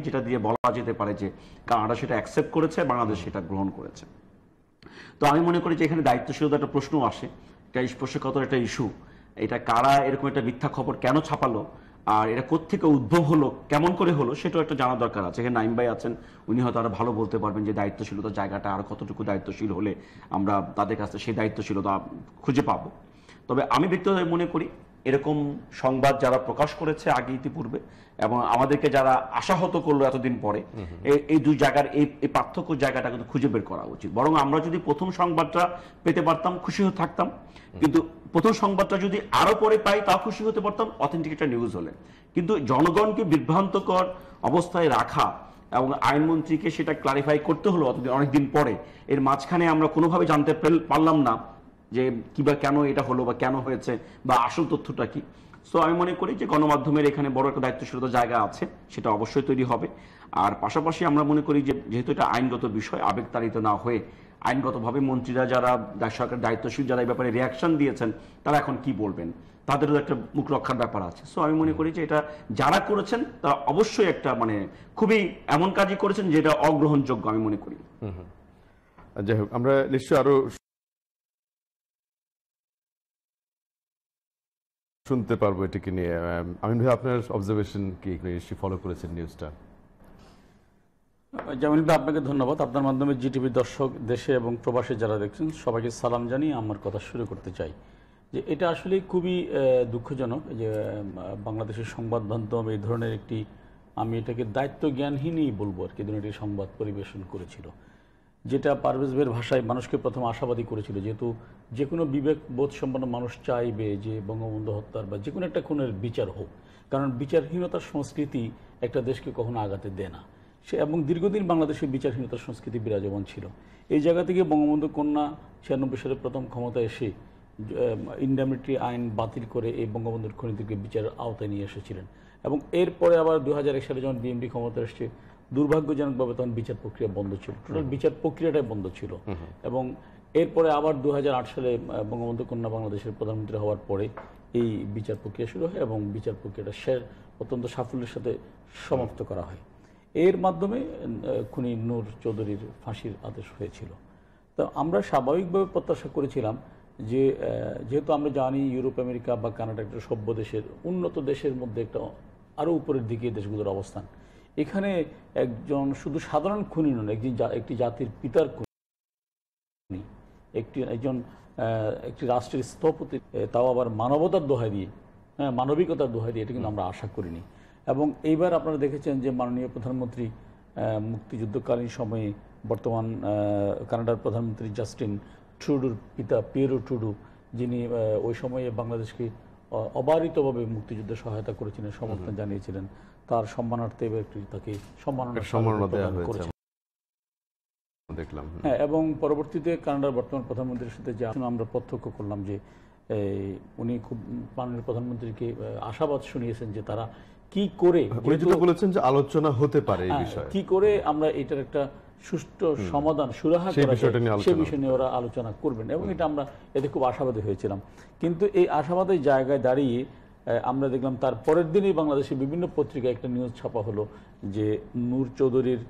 যেটা দিয়ে বলা যেতে পারে যে কানাডা সেটা অ্যাকসেপ্ট করেছে, বাংলাদেশ সেটা গ্রহণ করেছে। তো আমি মনে করি যে এখানে দায়িত্বশীলতা একটা প্রশ্ন আসে, এটা স্পর্শকাতর একটা ইস্যু। এটা কারা এরকম একটা মিথ্যা খবর কেন ছাপালো, আর এটা কোত্থেকে উদ্ভব হলো, কেমন করে হলো, সেটাও একটা জানার দরকার আছে। এখানে নাইম ভাই আছেন, উনি হয়তো আরো ভালো বলতে পারবেন যে দায়িত্বশীলতার জায়গাটা আর কতটুকু দায়িত্বশীল হলে আমরা তাদের কাছে সেই দায়িত্বশীলতা খুঁজে পাবো। তবে আমি ব্যক্তিগতভাবে মনে করি এরকম সংবাদ যারা প্রকাশ করেছে আগে ইতিপূর্বে এবং আমাদেরকে যারা আশাহত করলো এতদিন পরে, এই দুই জায়গার এই পার্থক্য জায়গাটা কিন্তু খুঁজে বের করা উচিত। বরং আমরা যদি প্রথম সংবাদটা পেতে পারতাম খুশি হয়ে থাকতাম, কিন্তু প্রথম সংবাদটা যদি আরো পরে পাই তাও খুশি হতে পারতাম অথেন্টিক একটা নিউজ হলে। কিন্তু জনগণকে বিভ্রান্তকর অবস্থায় রাখা এবং আইনমন্ত্রীকে সেটা ক্লারিফাই করতে হলো অনেকদিন পরে, এর মাঝখানে আমরা কোনোভাবে জানতে পারলাম না যে কিবা কেন এটা হলো বা কেন হয়েছে বা আসল তথ্যটা কি। সো আমি মনে করি যে গণমাধ্যমের এখানে বড় একটা দায়িত্বশীলতার জায়গা আছে, সেটা অবশ্যই তৈরি হবে। আর পাশাপাশি আমরা মনে করি যে যেহেতু এটা আইনগত বিষয়, আবেগতাড়িত না হয়ে আইনগতভাবে মন্ত্রীরা যারা সরকার দায়িত্বশীল যারা এই ব্যাপারে রিয়াকশন দিয়েছেন তারা এখন কি বলবেন, তাদেরও একটা মুখ রক্ষার ব্যাপার আছে। সো আমি মনে করি যে এটা যারা করেছেন তারা অবশ্যই একটা খুবই এমন কাজই করেছেন যেটা অগ্রহণযোগ্য আমি মনে করি। যাই হোক, আমরা নিশ্চয়ই আরো শুনতে পারবো এটাকে নিয়ে। আমিন ভাই, আপনার অবজারভেশন কি, নিশ্চয়ই ফলো করেছেন নিউজটা? জামিল ভাই, আপনাকে ধন্যবাদ। আপনার মাধ্যমে জিটিভির দর্শক, দেশে এবং প্রবাসে যারা দেখছেন সবাইকে সালাম জানিয়ে আমার কথা শুরু করতে চাই যে এটা আসলে খুবই দুঃখজনক যে বাংলাদেশের সংবাদ মাধ্যম এই ধরনের একটি, আমি এটাকে দায়িত্ব জ্ঞানহীনই বলবো আর কি, ধরনের একটি সংবাদ পরিবেশন করেছিল, যেটা পারভেজ ভাইয়ের ভাষায় মানুষকে প্রথম আশাবাদী করেছিল। যেহেতু যে কোনো বিবেকবোধ সম্পন্ন মানুষ চাইবে যে বঙ্গবন্ধু হত্যার বা যে কোনো একটা খুনের বিচার হোক, কারণ বিচারহীনতার সংস্কৃতি একটা দেশকে কখনো আগাতে দেয় না। সে এবং দীর্ঘদিন বাংলাদেশের বিচারহীনতার সংস্কৃতি বিরাজমান ছিল। এই জায়গা থেকে বঙ্গবন্ধু কন্যা 96 সালে প্রথম ক্ষমতায় এসে ইন্ডেমনিটি আইন বাতিল করে এই বঙ্গবন্ধুর খুনিদেরকে বিচারের আওতায় নিয়ে এসেছিলেন। এবং এরপরে আবার 2001 সালে যখন বিএনপি ক্ষমতা এসছে, দুর্ভাগ্যজনকভাবে তখন বিচার প্রক্রিয়া বন্ধ ছিল, টোটাল বিচার প্রক্রিয়াটাই বন্ধ ছিল। এবং এরপরে আবার 2008 সালে বঙ্গবন্ধু কন্যা বাংলাদেশের প্রধানমন্ত্রী হওয়ার পরে এই বিচার প্রক্রিয়া শুরু হয় এবং বিচার প্রক্রিয়াটা অত্যন্ত সাফল্যের সাথে সমাপ্ত করা হয়। এর মাধ্যমে খুনি নূর চৌধুরীর ফাঁসির আদেশ হয়েছিল। তো আমরা স্বাভাবিকভাবে প্রত্যাশা করেছিলাম যে যেহেতু আমরা জানি ইউরোপ, আমেরিকা বা কানাডা একটা সভ্য দেশের, উন্নত দেশের মধ্যে একটা আরও উপরের দিকে দেশগুলোর অবস্থান, এখানে একজন শুধু সাধারণ খুনি নন, একটি জাতির পিতার খুনি, একটি রাষ্ট্রের স্থপতি, তাও আবার মানবতার দোহাই দিয়ে, মানবিকতার দোহাই দিয়ে, এটা কিন্তু আমরা আশা করিনি। এবং এইবার আপনারা দেখেছেন যে মাননীয় প্রধানমন্ত্রী মুক্তিযুদ্ধকালীন সময়ে বর্তমান কানাডার প্রধানমন্ত্রী জাস্টিন ট্রুডোর পিতা পিয়েরো ট্রুডো, যিনি ওই সময়ে বাংলাদেশকে অবারিতভাবে মুক্তিযুদ্ধে সহায়তা করেছিলেন, সমর্থন জানিয়েছিলেন, তার সম্মানার্থে তাকে সম্মাননা দেওয়া হয়েছে দেখলাম। হ্যাঁ, এবং পরবর্তীতে কানাডার বর্তমান প্রধানমন্ত্রীর সাথে যে আমরা প্রত্যক্ষ করলাম যে উনি খুব মাননীয় প্রধানমন্ত্রীকে আশাবাদ শুনিয়েছেন যে তারা কি করে, বলেছেন যে আলোচনা হতে পারে এই বিষয়ে, কি করে আমরা এটার একটা সুষ্ঠু সমাধান সুরাহা করা যায় সেই বিষয় নিয়ে ওরা আলোচনা করবেন। এবং এটা আমরা এতে খুব আশাবাদী হয়েছিলাম। কিন্তু এই আশাবাদের জায়গায় দাঁড়িয়ে আমরা দেখলাম তার পরের দিনই বাংলাদেশের বিভিন্ন পত্রিকায় একটা নিউজ ছাপা হলো যে নূর চৌধুরীর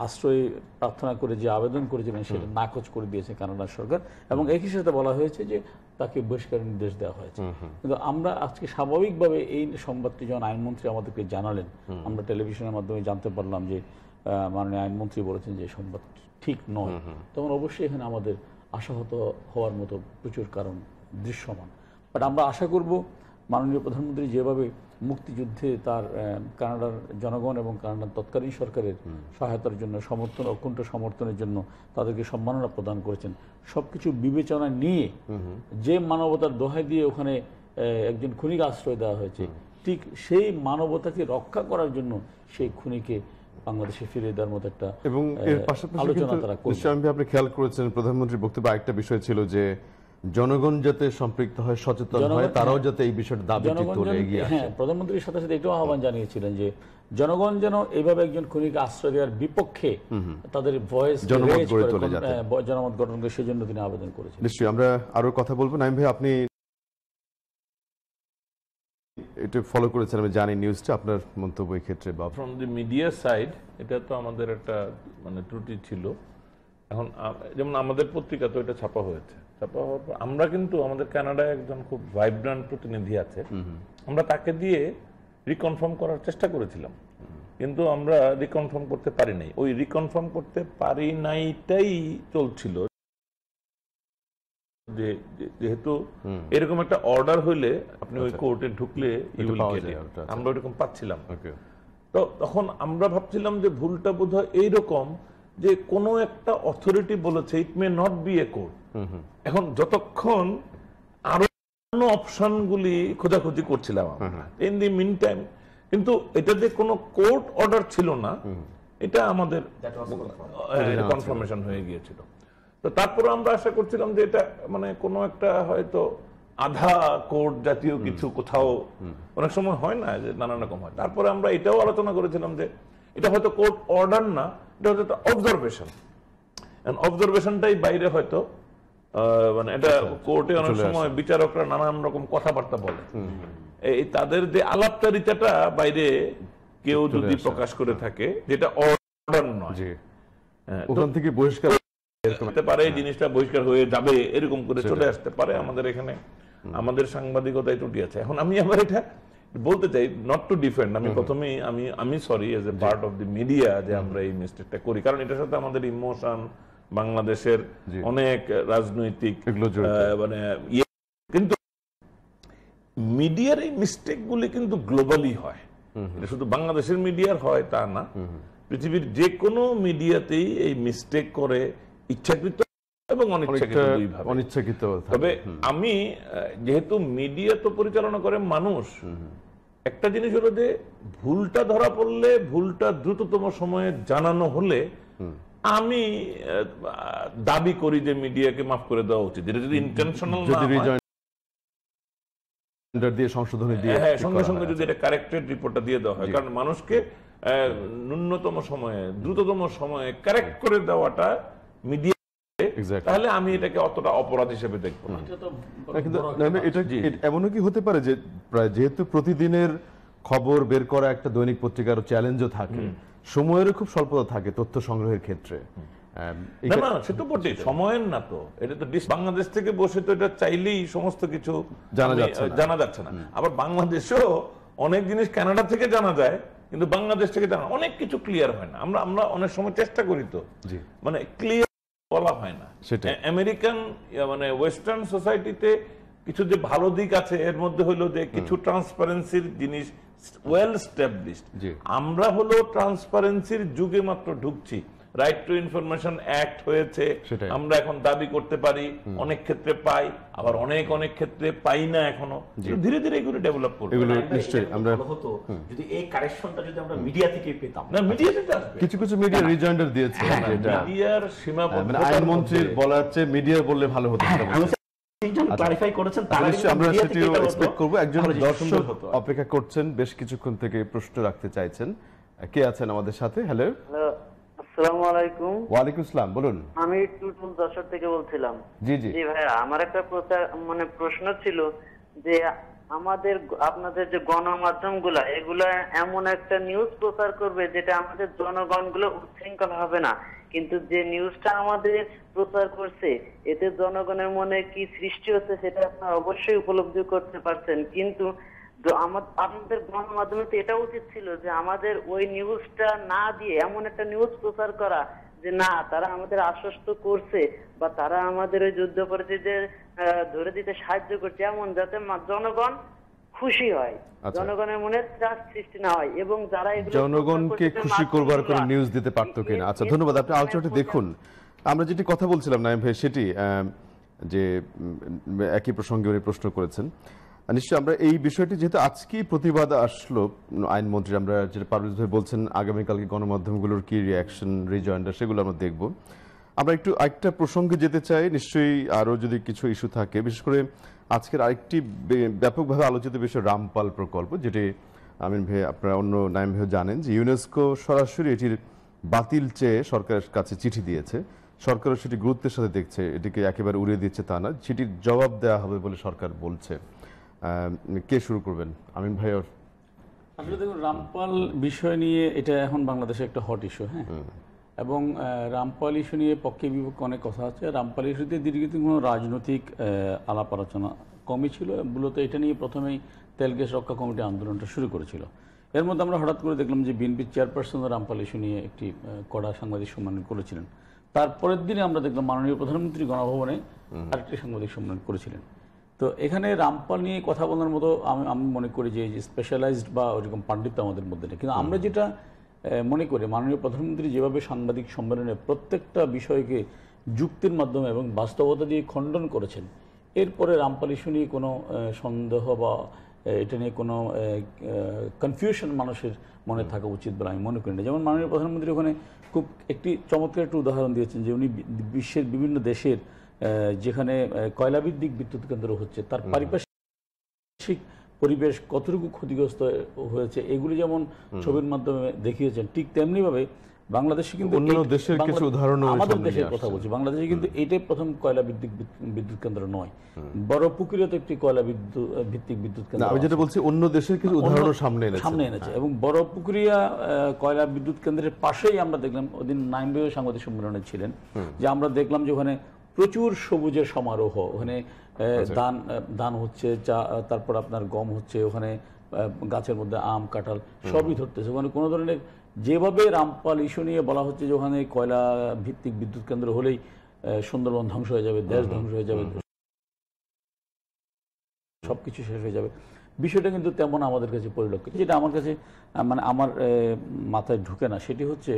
আশ্রয় প্রার্থনা করে যে আবেদন করেছিলেন সেটা নাকচ করে দিয়েছে কানাডার সরকার, এবং একই সাথে বলা হয়েছে যে তাকে বহিষ্কারের নির্দেশ দেওয়া হয়েছে। কিন্তু আমরা আজকে স্বাভাবিকভাবে এই সংবাদটি যখন আইনমন্ত্রী আমাদেরকে জানালেন, আমরা টেলিভিশনের মাধ্যমে জানতে পারলাম যে মাননীয় আইনমন্ত্রী বলেছেন যে সংবাদ ঠিক নয়, তখন অবশ্যই এখানে আমাদের আশাহত হওয়ার মতো প্রচুর কারণ দৃশ্যমান। বাট আমরা আশা করব মাননীয় প্রধানমন্ত্রী যেভাবে মুক্তিযুদ্ধে তার কানাডার জনগণ এবং কানাডার তৎকালীন সরকারের সহায়তার জন্য, সমর্থন, অকুণ্ঠ সমর্থনের জন্য তাদেরকে সম্মাননা প্রদান করেছেন, সবকিছু বিবেচনা নিয়ে যে মানবতার দোহাই দিয়ে ওখানে একজন খুনিকে আশ্রয় দেওয়া হয়েছে, ঠিক সেই মানবতাকে রক্ষা করার জন্য সেই খুনিকে বাংলাদেশে ফিরিয়ে দেওয়ার মতো একটা এবং এর পাশাপাশি আলোচনা তারা করছেন। আপনি খেয়াল করেছেন প্রধানমন্ত্রীর বক্তব্যে আরেকটা বিষয় ছিল যে জনগণ যাতে সম্পৃক্ত হয়, সচেতন হয়, তারাও যাতে এই বিষয়টা দাবিটি তুলে এগিয়ে আসে। হ্যাঁ, প্রধানমন্ত্রীর সাথে সাথে এটাও আহ্বান জানিয়েছিলেন যে জনগণ যেন এইভাবে একজন খুনিকে আশ্রয় দেওয়ার বিপক্ষে তাদের ভয়েস জনমত গড়ে তোলে, জনমত গঠন করে, সেজন্য তিনি আবেদন করেছেন। নিশ্চয়ই আমরা আরো কথা বলবো। নাইম ভাই, আপনি এটা ফলো করেছেন, আমি জানি নিউজটা, আপনার মন্তব্য এই ক্ষেত্রে বা ফ্রম দি মিডিয়া সাইড এটা তো আমাদের একটা মানে ত্রুটি ছিল। এখন যেমন আমাদের পত্রিকা তো এটা ছাপা হয়েছে, ছাপা হওয়ার পর আমরা কিন্তু আমাদের কানাডায় একজন খুব ভাইব্রান্ট প্রতিনিধি আছে, আমরা তাকে দিয়ে রিকনফার্ম করার চেষ্টা করেছিলাম, কিন্তু আমরা রিকনফার্ম করতে পারি নাই। ওই রিকনফার্ম করতে পারি নাইটাই চলছিল, যেহেতু এরকম একটা অর্ডার হইলে আপনি ওই কোর্টে ঢুকলে আমরা ওইরকম পাচ্ছিলাম। তো তখন আমরা ভাবছিলাম যে ভুলটা বোধহয় এইরকম যে কোনো একটা অথরিটি বলেছে it may not be a court. এখন যতক্ষণ আরো অপশন গুলি খোঁজাখুঁজি করছিলাম ইন দি মিন টাইম, কিন্তু এটা যে কোনো কোর্ট অর্ডার ছিল না, এটা আমাদের কনফার্মেশন হয়ে গিয়েছিল। তো তারপরে আমরা আশা করছিলাম যে এটা মানে কোনো একটা হয়তো আধা কোর্ট জাতীয় কিছু কোথাও অনেক সময় হয় না যে নানান রকম হয়। তারপরে আমরা এটাও আলোচনা করেছিলাম যে এটা হয়তো কোর্ট অর্ডার না, এটা হয়তো একটা অবজারভেশন, অবজারভেশনটাই বাইরে হয়তো মানে এটা কোর্টে অনেক সময় বিচারকরা নানান রকম কথাবার্তা বলে, এই তাদের যে আলাপচারিতাটা বাইরে কেউ যদি প্রকাশ করে থাকে যেটা অর্ডার নয়, ওখান থেকে বহিষ্কার হতে পারে, জিনিসটা বহিষ্কার হয়ে যাবে এরকম করে চলে আসতে পারে। আমাদের এখানে আমাদের সাংবাদিকতায় ত্রুটি আছে। এখন আমি আবার এটা বলতে চাই, নট টু ডিফেন্ড, আমি প্রথমেই আমি sorry as a part of the media যে আমরা এই মিস্টেকটা করি, কারণ এটার সাথে আমাদের ইমোশন, বাংলাদেশের অনেক রাজনৈতিক মানে কিন্তু মিডিয়ার এই মিস্টেক গুলি কিন্তু গ্লোবালি হয়, এটা শুধু বাংলাদেশের মিডিয়ার হয় তা না, পৃথিবীর যে কোনো মিডিয়াতেই এই মিস্টেক করে, ইচ্ছাকৃত এবং অনিচ্ছাকৃত। তবে আমি যেহেতু মিডিয়া তো পরিচালনা করে মানুষ, একটা জিনিস হলো যে ভুলটা ধরা পড়লে ভুলটা দ্রুততম সময়ে জানানো হলে আমি দাবি করি যে মিডিয়াকে মাফ করে দেওয়া উচিত। এটা যদি ইন্টেনশনাল না দিয়ে সংশোধনী দিয়ে সঙ্গে সঙ্গে যদি এটা কারেক্টেড রিপোর্টটা দিয়ে দেওয়া হয়, কারণ মানুষকে ন্যূনতম সময়ে দ্রুততম সময়ে কারেক্ট করে দেওয়াটা মিডিয়া, তাহলে আমি এটাকে অতটা অপরাধ হিসেবে দেখবো না। কিন্তু এটা এমনও কি হতে পারে যে প্রায় যেহেতু প্রতিদিনের খবর বের করা একটা দৈনিক পত্রিকার চ্যালেঞ্জও থাকে, সময়েরও খুব স্বল্পতা থাকে তথ্য সংগ্রহের ক্ষেত্রে, না সে তো বটে, সময়ের না তো, এটা তো বাংলাদেশ থেকে বসে তো এটা চাইলেই সমস্ত কিছু জানা যাচ্ছে না। আবার বাংলাদেশেও অনেক জিনিস কানাডা থেকে জানা যায়, কিন্তু বাংলাদেশ থেকে জানা অনেক কিছু ক্লিয়ার হয় না। আমরা অনেক সময় চেষ্টা করি তো মানে ক্লিয়ার বলা হয় না। আমেরিকান মানে ওয়েস্টার্ন সোসাইটিতে কিছু যে ভালো দিক আছে এর মধ্যে হলো যে কিছু ট্রান্সপারেন্সির জিনিস ওয়েল এস্টাবলিশড। আমরা হলো ট্রান্সপারেন্সির যুগে মাত্র ঢুকছি, রাইট টু ইনফরমেশন অ্যাক্ট হয়েছে, আমরা এখন দাবি করতে পারি, অনেক ক্ষেত্রে পাই, আবার অনেক ক্ষেত্রে পাই না এখনো। ধীরে ধীরে এগুলো ডেভেলপ করব। এগুলো নিশ্চয়ই আমরা হতো যদি এই কারেকশনটা যদি আমরা মিডিয়া থেকে পেতাম। না, মিডিয়া থেকে আসবে, কিছু মিডিয়া রিজয়েন্ডার দিয়েছে, যেটা মিডিয়ার সীমাবদ্ধতা, মানে আইনমন্ত্রীর বলার চেয়ে মিডিয়া বললে ভালো হতো। ক্লারিফাই করেছেন, আমরা সেটিও এক্সপেক্ট করব। একজন দর্শক অপেক্ষা করছেন, বেশ কিছুক্ষণ থেকে প্রশ্ন রাখতে চাইছেন। কে আছেন আমাদের সাথে? হ্যালো, আসসালামু আলাইকুম। ওয়ালাইকুম আসসালাম, বলুন। আমি টুটুল যশোর থেকে বলছিলাম। জি ভাইয়া, আমার একটা প্রশ্ন ছিল যে আমাদের আপনাদের যে গণমাধ্যমগুলা এগুলা এমন একটা নিউজ প্রচার করবে যেটা আমাদের জনগণগুলো উচ্ছৃঙ্খল হবে না, কিন্তু যে নিউজটা আমাদের প্রচার করছে এতে জনগণের মনে কি সৃষ্টি হচ্ছে সেটা আপনারা অবশ্যই উপলব্ধি করতে পারছেন। কিন্তু আমাদের গণমাধ্যমে তো এটা উচিত ছিল যে আমাদের ওই নিউজটা না দিয়ে এমন একটা নিউজ প্রচার করা যে না, তারা আমাদের আশ্বস্ত করছে বা তারা আমাদের ওই যুদ্ধ পরিস্থিতিতে ধরে দিতে সাহায্য করছে, এমন যাতে জনগণ খুশি হয়, জনগণের মনে ত্রাস সৃষ্টি না হয়, এবং যারা জনগণকে খুশি করবার কোনো নিউজ দিতে পারতো কিনা। আচ্ছা, ধন্যবাদ। আপনি আলোচনাটি দেখুন। আমরা যেটি কথা বলছিলাম নাইম ভাই, সেটি যে একই প্রসঙ্গে উনি প্রশ্ন করেছেন। নিশ্চয়ই আমরা এই বিষয়টি যেহেতু আজকেই প্রতিবাদ আসলো আইনমন্ত্রী, আমরা যেটা পারভেজ ভাই বলছেন আগামীকালকে গণমাধ্যমগুলোর কি রিয়াকশন, রিজয়েন্ডার, সেগুলো আমরা দেখব। আমরা একটু আরেকটা প্রসঙ্গে যেতে চাই, নিশ্চয়ই আরও যদি কিছু ইস্যু থাকে, বিশেষ করে আজকের আরেকটি ব্যাপকভাবে আলোচিত বিষয় রামপাল প্রকল্প, যেটি আমিন ভাই আপনারা অন্য নাইম ভাই জানেন যে ইউনেস্কো সরাসরি এটির বাতিল চেয়ে সরকারের কাছে চিঠি দিয়েছে। সরকারও সেটি গুরুত্বের সাথে দেখছে, এটিকে একেবারে উড়িয়ে দিচ্ছে তা না, সেটির জবাব দেওয়া হবে বলে সরকার বলছে। কে শুরু করবেন? আমিন ভাই? আসলে দেখুন, রামপাল বিষয় নিয়ে এটা এখন বাংলাদেশে একটা হট ইস্যু, হ্যাঁ, এবং রামপাল ইস্যু নিয়ে পক্ষে বিপক্ষে অনেক কথা আছে। রামপাল ইস্যুতে দীর্ঘদিন কোনো রাজনৈতিক আলাপ আলোচনা কমই ছিল। মূলত এটা নিয়ে প্রথমেই তেল গ্যাস রক্ষা কমিটি আন্দোলনটা শুরু করেছিল। এর মধ্যে আমরা হঠাৎ করে দেখলাম যে বিএনপির চেয়ারপারসন রামপাল ইস্যু নিয়ে একটি কড়া সাংবাদিক সম্মেলন করেছিলেন। তারপরের দিনে আমরা দেখলাম মাননীয় প্রধানমন্ত্রী গণভবনে আরেকটি সাংবাদিক সম্মেলন করেছিলেন। তো এখানে রামপাল নিয়ে কথা বলার মতো আমি মনে করি যে স্পেশালাইজড বা ওইরকম পাণ্ডিত্য আমাদের মধ্যে নেই। কিন্তু আমরা যেটা মনে করি, মাননীয় প্রধানমন্ত্রী যেভাবে সাংবাদিক সম্মেলনে প্রত্যেকটা বিষয়কে যুক্তির মাধ্যমে এবং বাস্তবতা দিয়ে খণ্ডন করেছেন, এরপরে রামপাল ইস্যু নিয়ে কোনো সন্দেহ বা এটা নিয়ে কোনো কনফিউশন মানুষের মনে থাকা উচিত বলে আমি মনে করি না। যেমন মাননীয় প্রধানমন্ত্রী ওখানে খুব একটি চমৎকার একটি উদাহরণ দিয়েছেন যে উনি বিশ্বের বিভিন্ন দেশের যেখানে কয়লাভিত্তিক বিদ্যুৎ কেন্দ্র হচ্ছে তার পারিপার্শ্বিক পরিবেশ কতটুকু ক্ষতিগ্রস্ত হয়েছে এগুলি যেমন ছবির মাধ্যমে দেখিয়েছেন, ঠিক তেমনিভাবে বাংলাদেশে কিন্তু অন্য দেশের কিছু উদাহরণ আমাদের দেশের কথা বলছি, বাংলাদেশে কিন্তু এটাই প্রথম কয়লা বিদ্যুৎ কেন্দ্র নয়। বড় পুকুরে তো একটি কয়লা ভিত্তিক বিদ্যুৎ কেন্দ্র, আমি যেটা বলছি অন্য দেশের কিছু উদাহরণ সামনে এনেছে। এবং বড় পুকুরিয়া কয়লা বিদ্যুৎ কেন্দ্রের পাশেই আমরা দেখলাম, ওদিন নাইম ভাইও সাংবাদিক সম্মেলনে ছিলেন, যে আমরা দেখলাম যে ওখানে প্রচুর সবুজের সমারোহ, ওখানে ধান হচ্ছে, তারপর আপনার গম হচ্ছে, ওখানে গাছের মধ্যে আম কাঁঠাল সবই ধরতেছে। ওখানে কোনো ধরনের যেভাবে রামপাল ইস্যু নিয়ে বলা হচ্ছে যে ওখানে কয়লা ভিত্তিক বিদ্যুৎ কেন্দ্র হলেই সুন্দরবন ধ্বংস হয়ে যাবে, দেশ ধ্বংস হয়ে যাবে, সবকিছু শেষ হয়ে যাবে, বিষয়টা কিন্তু তেমন আমাদের কাছে পরিলক্ষিত। যেটা আমার কাছে মানে আমার মাথায় ঢুকে না, সেটি হচ্ছে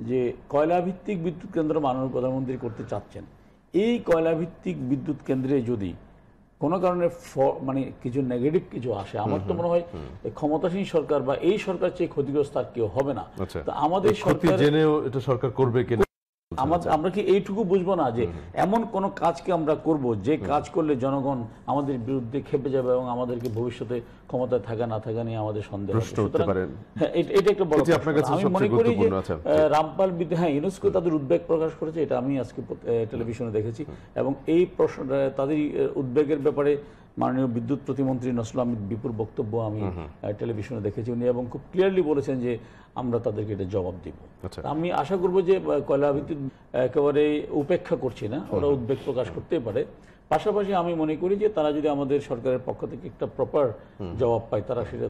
যে কয়লা ভিত্তিক বিদ্যুৎ কেন্দ্র মাননীয় প্রধানমন্ত্রী করতে চাচ্ছেন। এই কয়লা ভিত্তিক বিদ্যুৎ কেন্দ্রে যদি কোনো কারণে মানে কিছু নেগেটিভ কিছু আসে, আমার তো মনে হয় ক্ষমতাসীন সরকার বা এই সরকার চেয়ে ক্ষতিগ্রস্ত আর কেউ হবে না। তো আমাদের সরকার জেনেও এটা সরকার করবে কিনা, আমরা কি এইটুকু বুঝবো না যে এমন কোন কাজকে আমরা করব যে কাজ করলে জনগণ আমাদের বিরুদ্ধে খেপে যাবে এবং আমাদেরকে ভবিষ্যতে ক্ষমতায় থাকা না থাকা নিয়ে আমাদের সন্দেহ হবে। এটা একটা বড় প্রশ্ন। আমি মনে করি যে রামপাল হ্যাঁ, ইউনেস্কো তাদের উদ্বেগ প্রকাশ করেছে, এটা আমি আজকে টেলিভিশনে দেখেছি, এবং এই প্রশ্নটা তাদের উদ্বেগের ব্যাপারে মাননীয় বিদ্যুৎ প্রতিমন্ত্রী নসরুল আহমেদ বিপুর বক্তব্য আমি টেলিভিশনে দেখেছি। উনি এবং খুব ক্লিয়ারলি বলেছেন যে আমরা তাদেরকে এটা জবাব দিব। আমি আশা করব যে কয়লা ভিত্তিক একেবারে উপেক্ষা করছি না, ওরা উদ্বেগ প্রকাশ করতেই পারে। পাশাপাশি আমি মনে করি যে তারা যদি আমাদের সরকারের পক্ষ থেকে একটা প্রপার জবাব পায়, তারা সেটা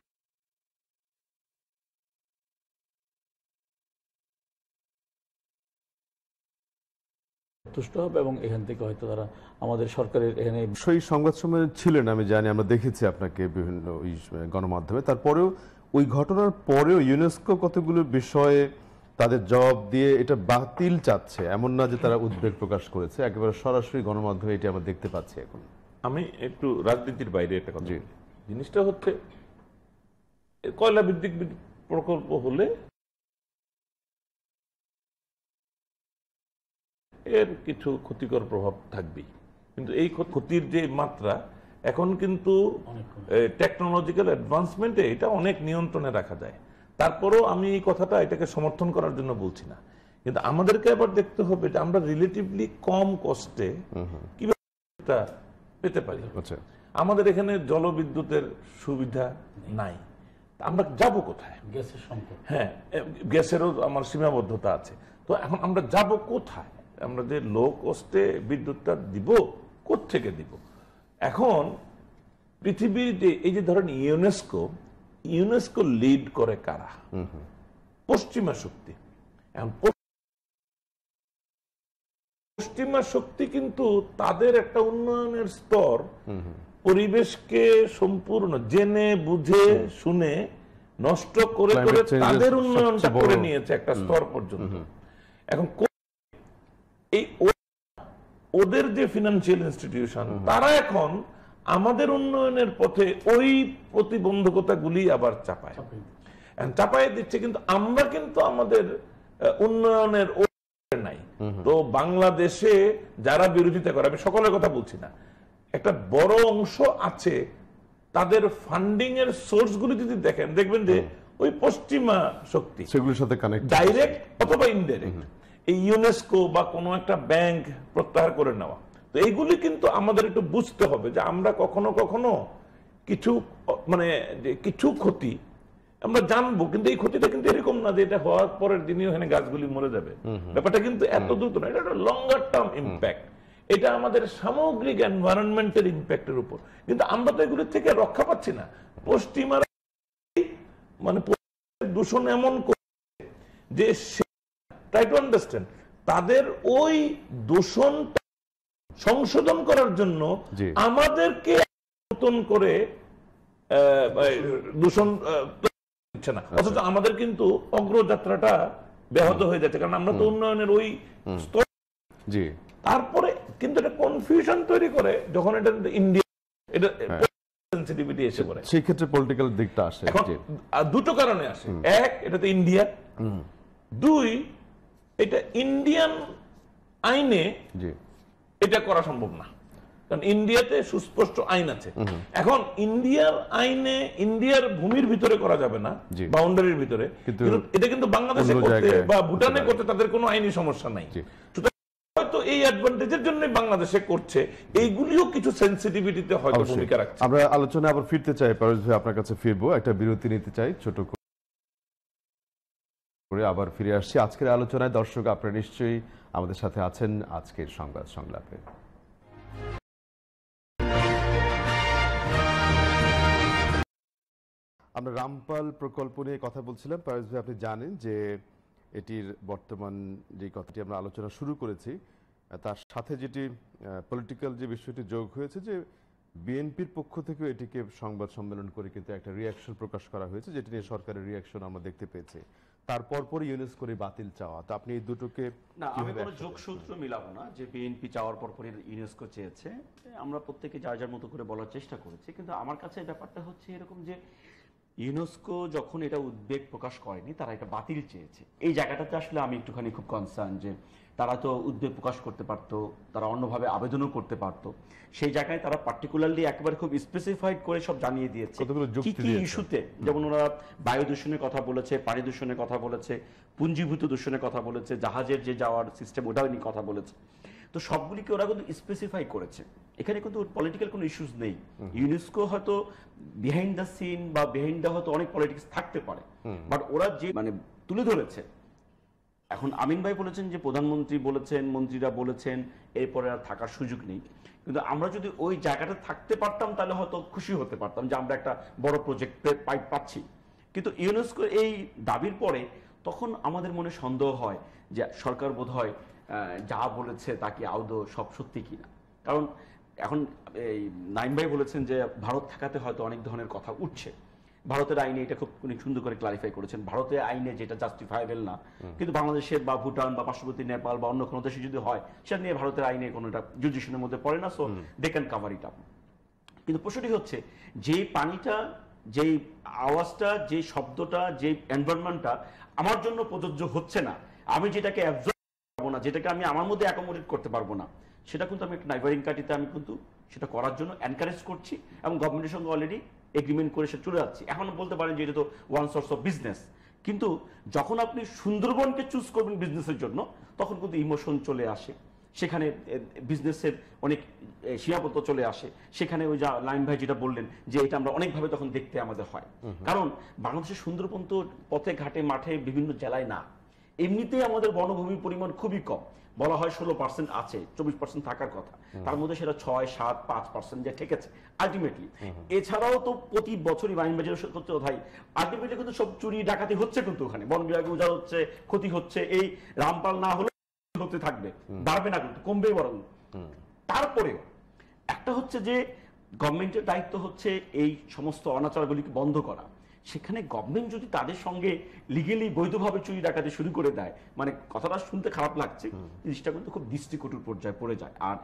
তুষ্ট হবে এবং এখান থেকে হয়তো তারা আমাদের সরকারের এখানে সেই সংবাদ সম্মেলনে ছিলেন, আমি জানি, আমরা দেখেছি আপনাকে বিভিন্ন গণমাধ্যমে। তারপরেও ওই ঘটনার পরেও ইউনেস্কো কতগুলো বিষয়ে তাদের জবাব দিয়ে এটা বাতিল চাচ্ছে, এমন না যে তারা উদ্বেগ প্রকাশ করেছে, একেবারে সরাসরি গণমাধ্যমে এটা আমরা দেখতে পাচ্ছি। এখন আমি একটু রাজনীতির বাইরে একটা কথা, জিনিসটা হচ্ছে কয়লা ভিত্তিক প্রকল্প হলে এর কিছু ক্ষতিকর প্রভাব থাকবেই, কিন্তু এই ক্ষতির যে মাত্রা এখন কিন্তু টেকনোলজিক্যাল অ্যাডভান্সমেন্টে এটা অনেক নিয়ন্ত্রণে রাখা যায়। তারপরেও আমি এই কথাটা এটাকে সমর্থন করার জন্য বলছি না, কিন্তু আমাদেরকে আবার দেখতে হবে যে আমরা রিলেটিভলি কম কস্টে কিভাবে পেতে পারি। আমাদের এখানে জলবিদ্যুতের সুবিধা নাই, আমরা যাব কোথায়? গ্যাসের সংকট, হ্যাঁ, গ্যাসেরও আমার সীমাবদ্ধতা আছে। তো এখন আমরা যাব কোথায়? আমরা যে লো কস্টে বিদ্যুৎটা দিব, কোত্থেকে দিব? এখন পৃথিবীতে এই যে ধরেন ইউনেস্কো লিড করে কারা? পশ্চিমা শক্তি। এখন পশ্চিমা শক্তি কিন্তু তাদের একটা উন্নয়নের স্তর, পরিবেশকে সম্পূর্ণ জেনে বুঝে শুনে নষ্ট করে করে তাদের উন্নয়নটা করে নিয়েছে একটা স্তর পর্যন্ত। এখন এই ওদের যে ফিনান্সিয়াল ইনস্টিটিউশন, তারা এখন আমাদের উন্নয়নের পথে ওই প্রতিবন্ধকতাগুলি আবার চাপায় দিচ্ছে, কিন্তু আমরা কিন্তু আমাদের উন্নয়নের নাই। তো বাংলাদেশে যারা বিরোধিতা করে, আমি সকলের কথা বলছি না, একটা বড় অংশ আছে, তাদের ফান্ডিং এর সোর্স গুলি যদি দেখেন, দেখবেন যে ওই পশ্চিমা শক্তি, সেগুলোর সাথে কানেক্ট, ডাইরেক্ট অথবা ইনডাইরেক্ট। এই ইউনেস্কো বা কোনো একটা ব্যাংক প্রত্যাহার করে নেওয়া, তো এইগুলি কিন্তু আমাদের একটু বুঝতে হবে যে আমরা কখনো কখনো কিছু মানে যে কিছু ক্ষতি আমরা জানবো, কিন্তু এই ক্ষতিটা কিন্তু এরকম না যে এটা হওয়ার পরের দিনই ওখানে গাছগুলি মরে যাবে। ব্যাপারটা কিন্তু এত দ্রুত না, এটা একটা লঙ্গার টার্ম ইম্প্যাক্ট। এটা আমাদের সামগ্রিক এনভায়রনমেন্টের ইম্প্যাক্টের উপর। কিন্তু আমরা তো এগুলোর থেকে রক্ষা পাচ্ছি না। পশ্চিমারা মানে দূষণ এমন করছে যে ট্রাই টু আন্ডারস্ট্যান্ড, তাদের ওই দূষণ সংশোধন করার জন্য আমাদেরকে নতুন করে দূষণ দিচ্ছে না, অথচ আমাদের কিন্তু অগ্রযাত্রাটা ব্যাহত হয়ে যাচ্ছে, কারণ আমরা তো উন্নয়নের ওই স্তর। তারপরে কিন্তু এটা কনফিউশন তৈরি করে যখন এটা ইন্ডিয়া এটা সেনসিটিভিটি এসে পড়ে, সেই ক্ষেত্রে পলিটিক্যাল দিকটা আসে। দুটো কারণে আসে, এক এটা তো ইন্ডিয়া, দুই এটা ইন্ডিয়ান আইনে এটা করা সম্ভব না, কারণ ইন্ডিয়াতে সুস্পষ্ট আইন আছে। এখন ইন্ডিয়ার আইনে ইন্ডিয়ার ভূমির ভিতরে করা যাবে না, বাউন্ডারির ভিতরে, কিন্তু এটা কিন্তু বাংলাদেশে করতে বা ভুটানে করতে তাদের কোনো আইনি সমস্যা নাই। হয়তো এই অ্যাডভান্টেজের জন্য বাংলাদেশে করছে, এইগুলিও কিছু সেনসিটিভিটিতে হয়তো ভূমিকা রাখছে। আমরা আলোচনা আবার ফিরতে চাই, পারভেজ ভাই আপনার কাছে ফিরবো, একটা বিরতি নিতে চাই ছোট করে, আবার ফিরে আসছি আজকের আলোচনায়। দর্শক আপনারা নিশ্চয়ই আমাদের সাথে আছেন আজকের সংবাদ সংলাপে। আমরা রামপাল প্রকল্প নিয়ে কথা বলছিলাম। পারভেজ ভাই, আপনি জানেন যে এটির বর্তমান যে কথাটি আমরা আলোচনা শুরু করেছি, তার সাথে যেটি পলিটিক্যাল যে বিষয়টি যোগ হয়েছে, যে বিএনপির পক্ষ থেকে এটিকে সংবাদ সম্মেলন করে কিন্তু একটা রিয়াকশন প্রকাশ করা হয়েছে, যেটি নিয়ে সরকারের রিয়াকশন আমরা দেখতে পেয়েছি। তারপর পরে ইউনেস্কোর বাতিল চাওয়া, তো আপনি এই দুটোকে না, আমি কোনো যোগসূত্র মিলাবো না যে বিএনপি চাওয়ার পর পরে ইউনেস্কো চেয়েছে। আমরা প্রত্যেকে যার যার মতো করে বলার চেষ্টা করেছি, কিন্তু আমার কাছে ব্যাপারটা হচ্ছে এরকম যে ইউনেস্কো যখন এটা উদ্বেগ প্রকাশ করেনি, তারা এটা বাতিল চেয়েছে। এই জায়গাটাতে আসলে আমি একটুখানি খুব কনসার্ন যে তারা তো উদ্বেগ প্রকাশ করতে পারতো, তারা অন্যভাবে আবেদনও করতে পারতো। সেই জায়গায় তারা পার্টিকুলারলি একেবারে খুব স্পেসিফাইড করে সব জানিয়ে দিয়েছে কি কি ইস্যুতে, যেমন ওরা বায়ু দূষণের কথা বলেছে, পানি দূষণের কথা বলেছে, পুঞ্জীভূত দূষণের কথা বলেছে, জাহাজের যে যাওয়ার সিস্টেম ওটাও নিয়ে কথা বলেছে। তো সবগুলিকে ওরা কিন্তু স্পেসিফাই করেছে, এখানে কিন্তু পলিটিক্যাল কোনো ইস্যুস নেই। ইউনেস্কো হয়তো বিহাইন্ড দ্য সিন বা বিহাইন্ড দ্য হয়তো অনেক পলিটিক্স থাকতে পারে, বাট ওরা যে মানে তুলে ধরেছে। এখন আমিন ভাই বলেছেন যে প্রধানমন্ত্রী বলেছেন, মন্ত্রীরা বলেছেন, এরপরে আর থাকার সুযোগ নেই। কিন্তু আমরা যদি ওই জায়গাটা থাকতে পারতাম তাহলে হয়তো খুশি হতে পারতাম যে আমরা একটা বড় প্রজেক্টের পাইপ পাচ্ছি। কিন্তু ইউনেস্কো এই দাবির পরে তখন আমাদের মনে সন্দেহ হয় যে সরকার বোধহয় যা বলেছে তা কি আদৌ সব সত্যি কিনা। কারণ এখন এই নাইম ভাই বলেছেন যে ভারত থাকাতে হয়তো অনেক ধরনের কথা উঠছে। ভারতের আইনে এটা খুব সুন্দর করে ক্লারিফাই করেছেন, ভারতের আইনে যেটা জাস্টিফাইবেল না, কিন্তু বাংলাদেশের বা ভুটান বা পার্শ্ববর্তী নেপাল বা অন্য কোনো দেশে যদি হয়, সেটা নিয়ে ভারতের আইনে কোনো জুডিশনের মধ্যে পড়ে না, so they can cover it up. কিন্তু প্রশ্নটি হচ্ছে যে পানিটা, যেই আওয়াজটা, যে শব্দটা, যে এনভায়রনমেন্টটা আমার জন্য প্রযোজ্য হচ্ছে না, আমি যেটাকে অ্যাবজর্ব করবো না, যেটাকে আমি আমার মধ্যে অ্যাকোমোডেট করতে পারবো না, সেটা কিন্তু আমি একটা নাইবারিং কান্ট্রিতে আমি কিন্তু সেটা করার জন্য এনকারেজ করছি এবং গভর্নমেন্টের সঙ্গে অলরেডি এগ্রিমেন্ট করে সে চলে যাচ্ছে। এখন বলতে পারেন যে এটা তো ওয়ান সোর্স অফ বিজনেস, কিন্তু যখন আপনি সুন্দরবনকে চুজ করবেন বিজনেসের জন্য, তখন কিন্তু ইমোশন চলে আসে, সেখানে বিজনেসের অনেক সীমাবদ্ধ চলে আসে, সেখানে ওই যা লাইন ভাই যেটা বললেন যে এটা আমরা অনেকভাবে তখন দেখতে আমাদের হয়। কারণ বাংলাদেশের সুন্দরবন তো পথে ঘাটে মাঠে বিভিন্ন জেলায় না, এমনিতেই আমাদের বনভূমির পরিমাণ খুবই কম, বলা হয় 16% আছে, 24% থাকার কথা, তার মধ্যে সেটা 6, 7, 5% যে ঠেকেছে আলটিমেটলি। এছাড়াও তো প্রতি বছরই বাইন বাজার করতে ভাই আলটিমেটলি কিন্তু সব চুরি ডাকাতি হচ্ছে, কিন্তু ওখানে বন বিভাগে উজাড় হচ্ছে, ক্ষতি হচ্ছে, এই রামপাল না হলে হতে থাকবে, বাড়বে না কিন্তু কমবেই বরং। তারপরেও একটা হচ্ছে যে গভর্নমেন্টের দায়িত্ব হচ্ছে এই সমস্ত অনাচারগুলিকে বন্ধ করা। সেখানে গভর্নমেন্ট যদি তাদের সঙ্গে লিগেলি বৈধভাবে চুরি ডাকাতি শুরু করে দেয়, মানে কথাটা শুনতে খারাপ লাগছে, জিনিসটা কিন্তু খুব দৃষ্টিকটুর পর্যায়ে পড়ে যায়। আর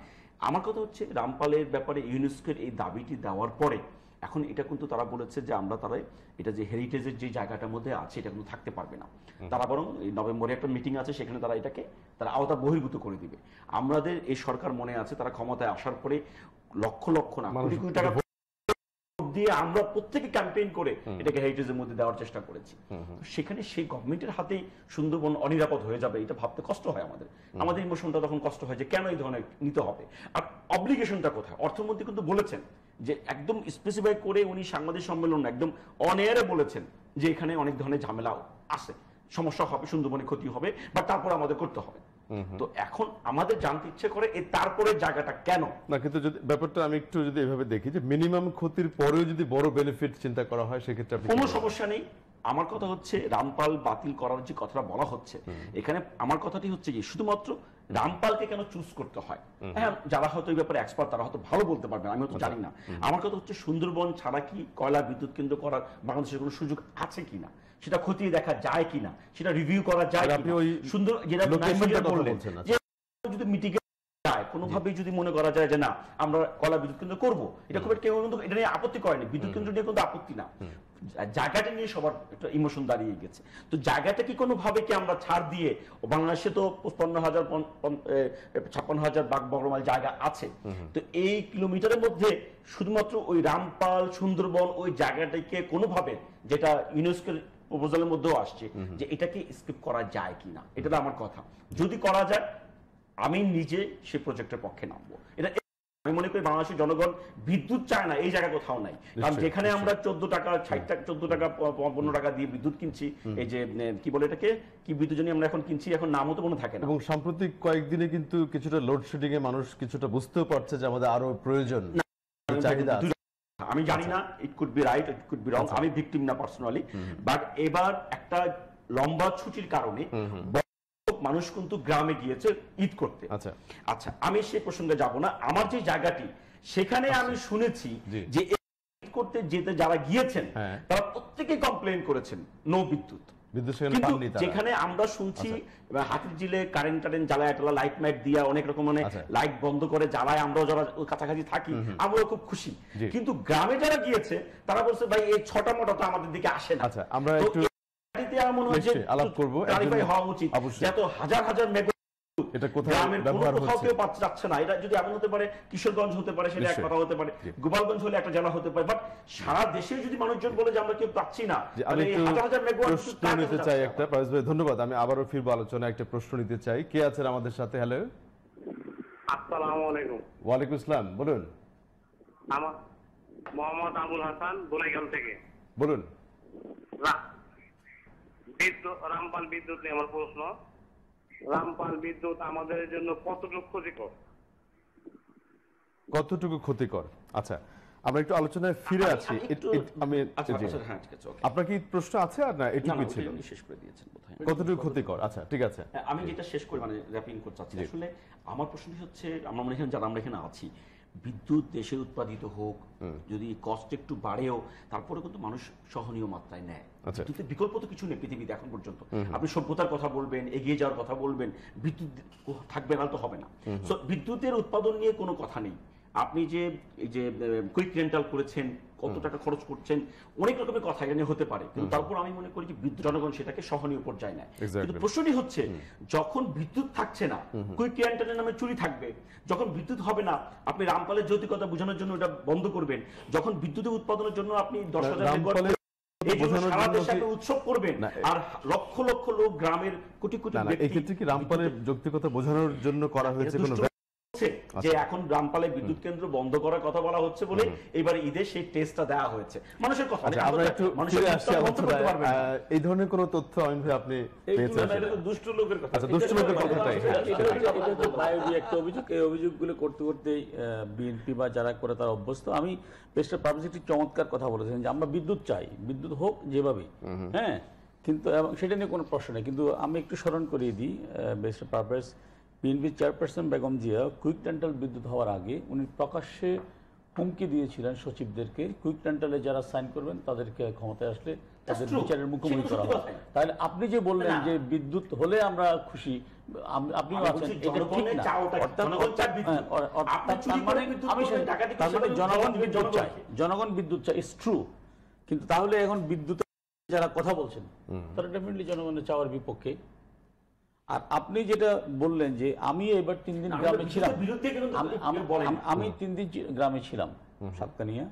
আমার কথা হচ্ছে রামপালের ব্যাপারে ইউনেস্কোর এই দাবিটি দেওয়ার পরে এখন এটা কিন্তু তারা বলেছে যে আমরা তারা এটা যে হেরিটেজের যে জায়গাটার মধ্যে আছে এটা কিন্তু থাকতে পারবে না, তারা বরং এই নভেম্বরে একটা মিটিং আছে, সেখানে তারা এটাকে তারা আওতা বহির্ভূত করে দিবে। আমাদের এই সরকার মনে আছে তারা ক্ষমতায় আসার পরে লক্ষ লক্ষ না কোটি কোটি টাকা দিয়ে আমরা প্রত্যেকে ক্যাম্পেইন করে এটাকে হেরিটেজের মধ্যে দেওয়ার চেষ্টা করেছি। সেখানে সেই গভর্নমেন্টের হাতেই সুন্দরবন অনিরাপদ হয়ে যাবে, এটা ভাবতে কষ্ট হয় আমাদের। আমাদের ইমোশনটা তখন কষ্ট হয় যে কেন এই ধরনের নিতে হবে, আর অব্লিগেশনটা কোথায়। অর্থমন্ত্রী কিন্তু বলেছেন যে একদম স্পেসিফাই করে উনি সাংবাদিক সম্মেলন একদম অন এয়ারে বলেছেন যে এখানে অনেক ধরনের ঝামেলা আছে, সমস্যা হবে, সুন্দরবনে ক্ষতি হবে, বা তারপর আমাদের করতে হবে। তো এখন আমাদের জানতে ইচ্ছে করে এই তারপরে জায়গাটা কেন না, কিন্তু যদি ব্যাপারটা আমি একটু যদি এভাবে দেখি যে মিনিমাম ক্ষতির পরেও যদি বড় বেনিফিট চিন্তা করা হয় সেক্ষেত্রে আপনি কোনো সমস্যা নেই। আমার কথা হচ্ছে রামপাল বাতিল করার যে কথাটা বলা হচ্ছে এখানে, আমার কথাটি হচ্ছে যে শুধুমাত্র রামপালকে কেন চুজ করতে হয়। হ্যাঁ, যারা হয়তো এই ব্যাপারে এক্সপার্ট তারা হয়তো ভালো বলতে পারবেন, আমি তো জানি না। আমার কথা হচ্ছে সুন্দরবন ছাড়া কি কয়লা বিদ্যুৎ কেন্দ্র করার বাংলাদেশের কোনো সুযোগ আছে কিনা, সেটা খতিয়ে দেখা যায় কিনা, সেটা রিভিউ করা যায় আপনি কিনা। ওই সুন্দর যেটা লোকেশনটা কথা বললেন বলছেন, যে যদি মিটিগেট যায় কোনোভাবেই, যদি মনে করা যায় যে না আমরা কয়লা বিদ্যুৎ কেন্দ্র করবো, এটা খুব কেউ কিন্তু এটা নিয়ে আপত্তি করেনি, বিদ্যুৎ কেন্দ্র নিয়ে কিন্তু আপত্তি না, জায়গাটা নিয়ে সবার একটা ইমোশন দাঁড়িয়ে গেছে। তো জায়গাটা কি কোনোভাবে কি আমরা ছাড় দিয়ে, বাংলাদেশে তো 56,000 বর্গমাইল জায়গা আছে, তো এই কিলোমিটারের মধ্যে শুধুমাত্র ওই রামপাল সুন্দরবন ওই জায়গাটাকে কোনোভাবে, যেটা ইউনেস্কোর প্রপোজালের মধ্যেও আসছে, যে এটাকে স্কিপ করা যায় কিনা, এটা আমার কথা। যদি করা যায় আমি নিজে সেই প্রজেক্টের পক্ষে নামবো। এটা আমি মনে করি বাংলাদেশের জনগণ বিদ্যুৎ চায় না এই জায়গা কোথাও নাই, কারণ যেখানে আমরা 14 টাকা 60 টাকা 14 টাকা 15 টাকা দিয়ে বিদ্যুৎ কিনছি, এই যে কি বলে এটাকে কি বিদ্যুৎ জানি আমরা এখন কিনছি, এখন নামও তো মনে থাকে না। এবং সাম্প্রতিক কয়েকদিনে কিন্তু কিছুটা লোডশেডিং এ মানুষ কিছুটা বুঝতেও পারছে যে আমাদের আরো প্রয়োজন, চাহিদা আছে। আমি জানি না, it could be right, it could be wrong, আমি ভিকটিম না পার্সোনালি, বাট এবার একটা লম্বা ছুটির কারণে মানুষ কিন্তু গ্রামে গিয়েছে ঈদ করতে। আচ্ছা আচ্ছা, আমি সেই প্রসঙ্গে যাব না। আমার যে জায়গাটি সেখানে আমি শুনেছি যে ঈদ করতে যেতে যারা গিয়েছেন তারা প্রত্যেকেই কমপ্লেইন করেছেন নো বিদ্যুৎ। কিন্তু যেখানে আমরা শুনছি হাতিরঝিলে কারেন্ট জ্বালায় লাইট মাইট দিয়া অনেক রকম মানে লাইট বন্ধ করে জ্বালায়, আমরাও যারা কাছাকাছি থাকি আমরাও খুব খুশি, কিন্তু গ্রামে যারা গিয়েছে তারা বলছে ভাই এই ছটা মোটা তো আমাদের দিকে আসে না। আচ্ছা, আমরা একটু আলাপ করবো, হওয়া উচিত যত হাজার হাজার মেগা এটা কোথায় ব্যবহার হচ্ছে যাচ্ছে না। এটা যদি এমন হতে পারে কিশোরগঞ্জ হতে পারে, সেটা এক কথা হতে পারে, গোপালগঞ্জ হলে একটা জেলা হতে পারে, বাট সারা দেশে যদি মানুষজন বলে যে আমরা কেউ পাচ্ছি না, আমি প্রশ্ন নিতে চাই একটা। পারভেজ ভাই ধন্যবাদ, আমি আবারও ফিরবো আলোচনা, একটা প্রশ্ন নিতে চাই। কে আছেন আমাদের সাথে? হ্যালো, আসসালামু আলাইকুম। ওয়ালাইকুম আসসালাম, বলুন। আমার মোহাম্মদ আবুল হাসান, গোলাইগাঁও থেকে। বলুন। রামপাল বিদ্যুৎ নিয়ে আমার প্রশ্ন। রামপাল বিদ্যুৎ আমাদের জন্য কতটুকু ক্ষতিকর? কতটুকু ক্ষতিকর? আচ্ছা, আমরা একটু আলোচনায় ফিরে আছি। আমি আপনার কি প্রশ্ন আছে আর না এটুকুই ছিল? শেষ করে দিয়েছেন বোধহয়। কতটুকু ক্ষতিকর? আচ্ছা ঠিক আছে, আমি যেটা শেষ করে মানে র্যাপিং করতে চাচ্ছি। আসলে আমার প্রশ্নটি হচ্ছে, আমরা মনে হয় যারা আমরা এখানে আছি, বিদ্যুৎ দেশে উৎপাদিত হোক, যদি কষ্ট একটু বাড়েও তারপরে কিন্তু মানুষ সহনীয় মাত্রায় নেয়। বিদ্যুতের বিকল্প তো কিছু নেই পৃথিবীতে এখন পর্যন্ত। আপনি সভ্যতার কথা বলবেন, এগিয়ে যাওয়ার কথা বলবেন, বিদ্যুৎ থাকবে না তো হবে না। সো বিদ্যুতের উৎপাদন নিয়ে কোনো কথা নেই। আপনি যে এই যে কুইক রেন্টাল করেছেন, কত টাকা খরচ করছেন, অনেক রকমের কথা এখানে হতে পারে, কিন্তু তারপর আমি মনে করি যে বিদ্যুৎ জনগণ সেটাকে সহনীয় পর্যায়ে নেয়। কিন্তু প্রশ্নটি হচ্ছে, যখন বিদ্যুৎ থাকছে না, কুইক রেন্টালের নামে চুরি থাকবে। যখন বিদ্যুৎ হবে না, আপনি রামপালের যৌক্তিকতা বোঝানোর জন্য এটা বন্ধ করবেন। যখন বিদ্যুতের উৎপাদনের জন্য আপনি 10,000 উৎসব করবেন, আর লক্ষ লক্ষ লোক গ্রামের কোটি কোটি এক্ষেত্রে কি রামপালের যৌক্তিকতা বোঝানোর জন্য করা হয়েছে কোনো যে এখন রামপালে বিদ্যুৎ কেন্দ্র বন্ধ করার কথা বলা হচ্ছে বলে এবার ঈদে সেই টেস্টটা দেওয়া হয়েছে মানুষের কথা। আমরা একটু ফিরে আসছি আলোচনায়। এই ধরনের কোনো তথ্য আমি আপনি পেয়েছেন? দুষ্ট লোকের কথা। আচ্ছা, দুষ্ট লোকের কথাটাই একটা অভিযোগ, এই অভিযোগগুলো করতে করতেই বিএনপি বা যারা করে তারা অভ্যস্ত। আমি বেস্টার পারভেজ একটি চমৎকার কথা বলেছেন যে আমরা বিদ্যুৎ চাই, বিদ্যুৎ হোক যেভাবেই, হ্যাঁ, কিন্তু সেটা নিয়ে কোনো প্রশ্ন নেই। কিন্তু আমি একটু স্মরণ করিয়ে দিই, বেস্টার পারভেজ বিএনপির chairperson Begum Zia quick rental বিদ্যুৎ হওয়ার আগে উনি প্রকাশ্যে হুমকি দিয়েছিলেন সচিবদেরকে, কুইক রেন্টালে যারা সাইন করবেন তাদেরকে ক্ষমতায় আসলে তাদের বিচারের মুখোমুখি করা হবে। তাহলে আপনি যে বললেন যে বিদ্যুৎ হলে আমরা খুশি, আপনিও আছেন, এটা ঠিক না। জনগণ বিদ্যুৎ চায়, জনগণ বিদ্যুৎ চায়, ইটস ট্রু। কিন্তু তাহলে এখন বিদ্যুৎ যারা কথা বলছেন তারা ডেফিনেটলি জনগণের চাওয়ার বিপক্ষে। আর আপনি যেটা বললেন যে আমি এবার 3 দিন গ্রামে ছিলাম, আমি 3 দিন গ্রামে ছিলাম সাতকানিয়া,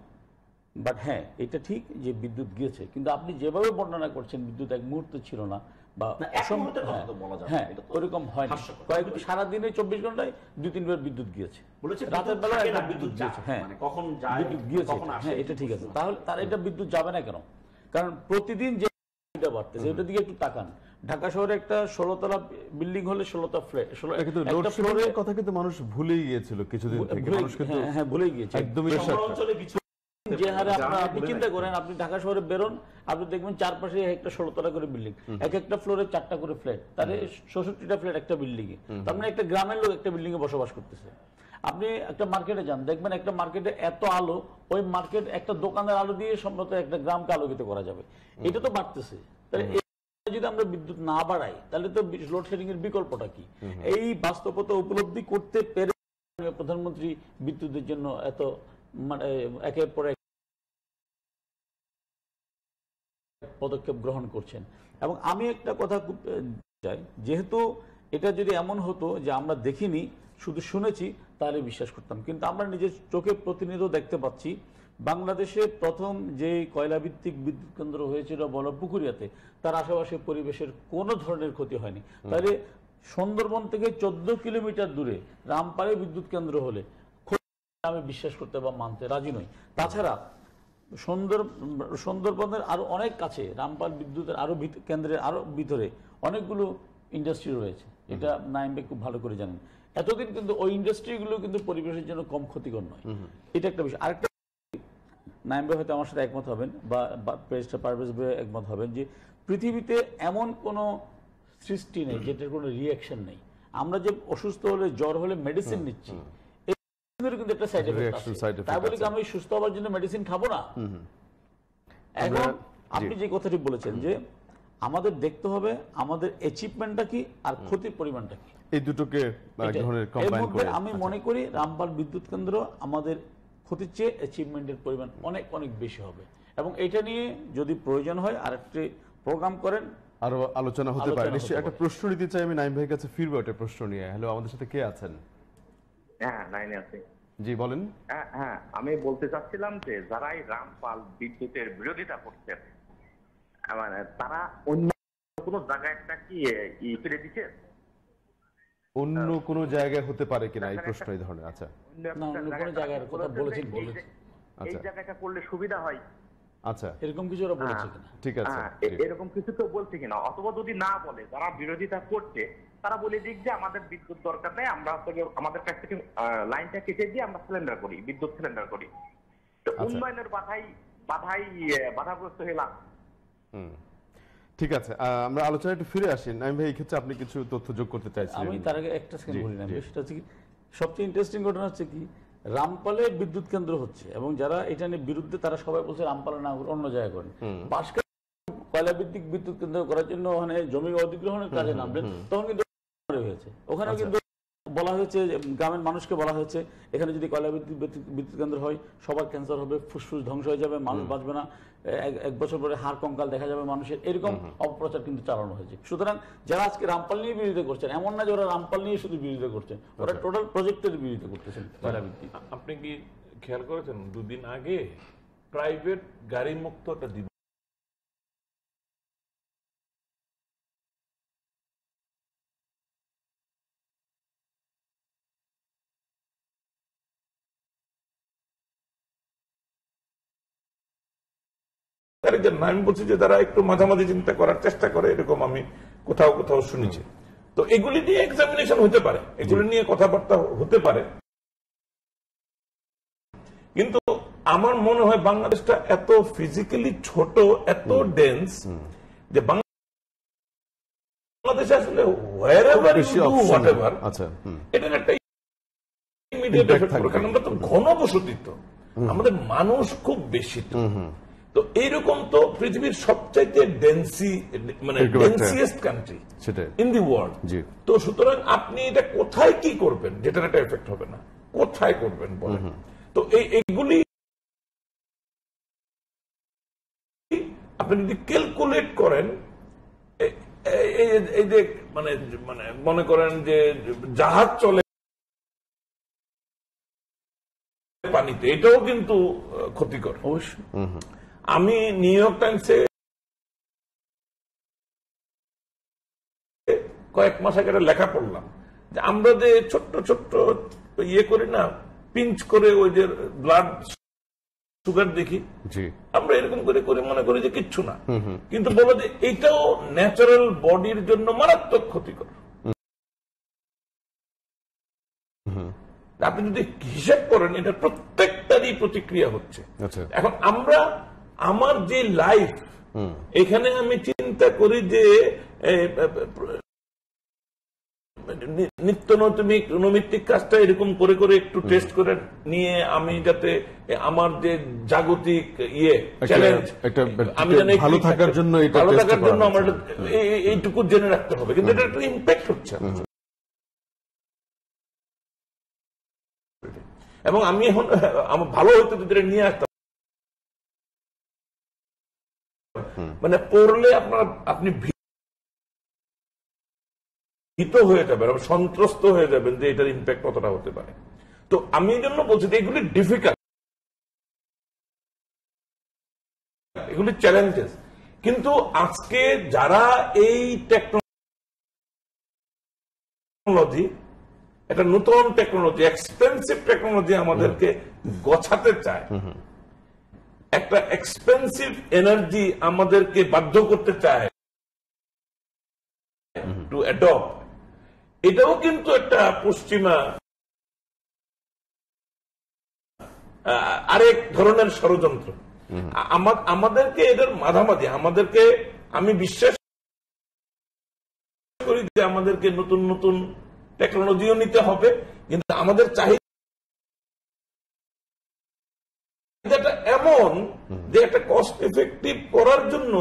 বাট হ্যাঁ এটা ঠিক যে বিদ্যুৎ গিয়েছে, কিন্তু আপনি যেভাবে বর্ণনা করছেন বিদ্যুৎ এক মুহূর্ত ছিল না, বা না, এক মুহূর্তের কথা তো বলা যাবে না, হ্যাঁ এটা তো ওরকম হয় না। হাস্যকর। সারাদিনে 24 ঘন্টায় 2-3 বার বিদ্যুৎ গিয়েছে, বলেছে রাতের বেলা থাকে না, একটা বিদ্যুৎ গিয়েছে, যায়। হ্যাঁ মানে কখন যায়, বিদ্যুৎ গিয়েছে, কখন আসে, হ্যাঁ এটা ঠিক আছে। তাহলে তার এটা বিদ্যুৎ যাবে না কেন? কারণ প্রতিদিন যে বাড়তেছে এটার দিকে একটু তাকান। ঢাকা শহরে একটা 16 তলা বিল্ডিং হলে 16টা ফ্ল্যাট, এটা কিন্তু লোডশেডিং কথা কিন্তু মানুষ ভুলেই গিয়েছিল কিছুদিন থেকে, মানুষ কিন্তু হ্যাঁ ভুলেই গিয়েছে একদমই শহর অঞ্চলে কিছু যে হারে আপনি চিন্তা করেন, আপনি ঢাকা শহরে বেরোন, আপনি দেখবেন চারপাশে একটা 16 তলা করে বিল্ডিং, এক একটা ফ্লোরে 4টা করে ফ্ল্যাট, তাহলে 66টা ফ্ল্যাট একটা বিল্ডিং এ। তার মানে একটা গ্রামের লোক একটা বিল্ডিং এ বসবাস করতেছে। আপনি একটা মার্কেটে যান, দেখবেন একটা মার্কেটে এত আলো, ওই মার্কেট একটা দোকানের আলো দিয়ে সম্ভবত একটা গ্রামকে আলোকিত করা যাবে। এটা তো বাড়তেছে। তাহলে যদি আমরা বিদ্যুৎ না বাড়াই তাহলে তো লোডশেডিং এর বিকল্পটা কি? এই বাস্তবতা উপলব্ধি করতে পেরে প্রধানমন্ত্রী বিদ্যুতের জন্য এত মানে একের পর এক পদক্ষেপ গ্রহণ করছেন। এবং আমি একটা কথা চাই, যেহেতু এটা যদি এমন হতো যে আমরা দেখিনি, শুধু শুনেছি, তাহলে বিশ্বাস করতাম। কিন্তু আমরা নিজের চোখে প্রতিনিয়ত দেখতে পাচ্ছি বাংলাদেশে প্রথম যে কয়লাভিত্তিক বিদ্যুৎ কেন্দ্র হয়েছিল বলপুকুরিয়াতে, তার আশেপাশে পরিবেশের কোনো ধরনের ক্ষতি হয়নি। তাহলে সুন্দরবন থেকে 14 কিলোমিটার দূরে রামপালে বিদ্যুৎ কেন্দ্র হলে আমি বিশ্বাস করতে বা মানতে রাজি নই। তাছাড়া সুন্দরবনের আরো অনেক কাছে রামপাল বিদ্যুতের আরো কেন্দ্রের আরো ভিতরে অনেকগুলো ইন্ডাস্ট্রি রয়েছে, এটা নাইম ভাই খুব ভালো করে জানেন। এতদিন কিন্তু ওই ইন্ডাস্ট্রিগুলো কিন্তু পরিবেশের জন্য কম ক্ষতিকর নয়, এটা একটা বিষয়। আরেকটা নাইম ভাই হয়তো আমার সাথে একমত হবেন বা পারভেজ ভাই একমত হবেন যে পৃথিবীতে এমন কোনো সৃষ্টি নেই যেটার কোনো রিঅ্যাকশন নেই। আমরা যে অসুস্থ হলে, জ্বর হলে মেডিসিন নিচ্ছি, কিন্তু একটা সাইড এফেক্ট আছে। তাই বলি কি আমি সুস্থ হওয়ার জন্য মেডিসিন খাবো না? এখন আপনি যে কথাটি বলেছেন যে আমাদের দেখতে হবে আমাদের অ্যাচিভমেন্টটা কি আর ক্ষতির পরিমাণটা কি, এই দুটোকে এক ধরনের কম্বাইন করে আমি মনে করি রামপাল বিদ্যুৎ কেন্দ্র আমাদের ক্ষতির চেয়ে অ্যাচিভমেন্টের পরিমাণ অনেক অনেক বেশি হবে। এবং এটা নিয়ে যদি প্রয়োজন হয় আরেকটি প্রোগ্রাম করেন, আরো আলোচনা হতে পারে। নিশ্চয়ই একটা প্রশ্ন নিতে চাই আমি নাইম ভাইয়ের কাছে, ফিরবো একটা প্রশ্ন নিয়ে। হ্যালো, আমাদের সাথে কে আছেন? হ্যাঁ, লাইনে আছে। জি বলেন। হ্যাঁ, আমি বলতে চাচ্ছিলাম যে যারা এই রামপাল বিদ্যুতের বিরোধিতা করছেন, মানে তারা অন্য কোনো জায়গায় একটা কি ফিরে দিচ্ছে? অন্য কোনো জায়গায় হতে পারে কিনা এই প্রশ্ন এই ধরনের? আচ্ছা, না অন্য কোনো জায়গার কথা বলেছেন, এই জায়গাটা করলে সুবিধা হয়, আচ্ছা এরকম কিছু ওরা বলেছে কিনা? ঠিক আছে, এরকম কিছু তো বলছে কিনা? অথবা যদি না বলে, যারা বিরোধিতা করছে তারা বলে দিক যে আমাদের বিদ্যুৎ দরকার নেই, আমরা আমাদের কাছ থেকে লাইনটা কেটে দিয়ে আমরা সিলিন্ডার করি, বিদ্যুৎ সিলিন্ডার করি। তো উন্নয়নের বাধাগ্রস্ত হলাম। ঠিক আছে, আমরা আলোচনা একটু ফিরে আসি। নাইম ভাই, এই ক্ষেত্রে আপনি কিছু তথ্য যোগ করতে চাইছেন? আমি তার আগে একটা সেকেন্ড বলি না, সেটা হচ্ছে কি সবচেয়ে ইন্টারেস্টিং ঘটনা হচ্ছে কি, রামপালে বিদ্যুৎ কেন্দ্র হচ্ছে এবং যারা এটা নিয়ে বিরুদ্ধে তারা সবাই বলছে রামপালে না অন্য জায়গায় করেন। বাঁশখালী কয়লা ভিত্তিক বিদ্যুৎ কেন্দ্র করার জন্য ওখানে জমি অধিগ্রহণের কাজে নামলেন, তখন কিন্তু হয়েছে ওখানে কিন্তু বলা হয়েছে, গ্রামের মানুষকে বলা হয়েছে এখানে যদি কয়লা বিদ্যুৎ কেন্দ্র হয় সবার ক্যান্সার হবে, ফুসফুস ধ্বংস হয়ে যাবে, মানুষ বাঁচবে না, 1 বছর পরে হাড় কঙ্কাল দেখা যাবে মানুষের, এরকম অপপ্রচার কিন্তু চালানো হয়েছে। সুতরাং যারা আজকে রামপাল নিয়ে বিরোধিতা করছেন, এমন না যে ওরা রামপাল নিয়ে শুধু বিরোধিতা করছেন, ওরা টোটাল প্রজেক্টের বিরোধিতা করতেছেন কয়লা ভিত্তিক। আপনি কি খেয়াল করেছেন 2 দিন আগে প্রাইভেট গাড়ি মুক্ত একটা দিবস আমি বলছি যে তারা একটু মাঝামাঝি চিন্তা করার চেষ্টা করে, এরকম আমি কোথাও কোথাও শুনেছি। তো এগুলি নিয়ে এক্সামিনেশন হতে পারে, এগুলি নিয়ে কথাবার্তা হতে পারে, কিন্তু আমার মনে হয় বাংলাদেশটা এত ফিজিক্যালি ছোট, এত ডেন্স যে বাংলাদেশে আসলে এটা একটা ইমিডিয়েট এফেক্ট পড়ে, কারণ আমরা তো ঘনবসতিত, আমাদের মানুষ খুব বেশি। তো এইরকম তো পৃথিবীর সবচাইতে ডেন্সিয়েস্ট কান্ট্রি ইন দি ওয়ার্ল্ড। তো সুতরাং আপনি এটা কোথায় কি করবেন যেটার একটা এফেক্ট হবে না, কোথায় করবেন বলেন? তো এইগুলি আপনি যদি ক্যালকুলেট করেন, এই যে মানে মনে করেন যে জাহাজ চলে পানিতে, এটাও কিন্তু ক্ষতিকর অবশ্যই। আমি নিউ ইয়র্ক টাইমসে কয়েক মাস আগে একটা লেখা পড়লাম যে আমরা যে ছোট্ট ছোট্ট ইয়ে করি না, পিঞ্চ করে ওই যে ব্লাড সুগার দেখি, আমরা এরকম করে করে মনে করি যে কিচ্ছু না, কিন্তু বলো যে এইটাও ন্যাচারাল বডির জন্য মারাত্মক ক্ষতিকর। আপনি যদি হিসাব করেন এটা প্রত্যেকটারই প্রতিক্রিয়া হচ্ছে। এখন আমরা আমার যে লাইফ, এখানে আমি চিন্তা করি যে নিত্য নৈমিত্তিক কাজটা এরকম করে করে একটু টেস্ট করে নিয়ে আমি যাতে আমার যে জাগতিক চ্যালেঞ্জ, আমি জানি ভালো থাকার জন্য আমার এইটুকু জেনে রাখতে হবে, কিন্তু এটা একটা ইম্প্যাক্ট হচ্ছে। এবং আমি এখন আমার ভালো হইতে যদি নিয়ে আসতাম, মানে পড়লে আপনি ভীত হয়ে যাবেন, সন্ত্রস্ত হয়ে যাবেন যে এটার ইম্প্যাক্ট কতটা হতে পারে। তো আমি এই জন্য বলছি যে এগুলি ডিফিকাল্ট, এগুলি চ্যালেঞ্জেস, কিন্তু আজকে যারা এই টেকনোলজি, একটা নতুন টেকনোলজি, এক্সপেন্সিভ টেকনোলজি আমাদেরকে গছাতে চায়, একটা এক্সপেন্সিভ এনার্জি আমাদেরকে বাধ্য করতে চায় টু অ্যাডপ্ট, এটাও কিন্তু একটা পশ্চিমা আরেক ধরনের ষড়যন্ত্র। আমাদেরকে এদের মাঝামাঝি, আমাদেরকে, আমি বিশ্বাস করি যে আমাদেরকে নতুন নতুন টেকনোলজিও নিতে হবে, কিন্তু আমাদের চাহিদাটা এমন যে একটা কস্ট এফেক্টিভ করার জন্য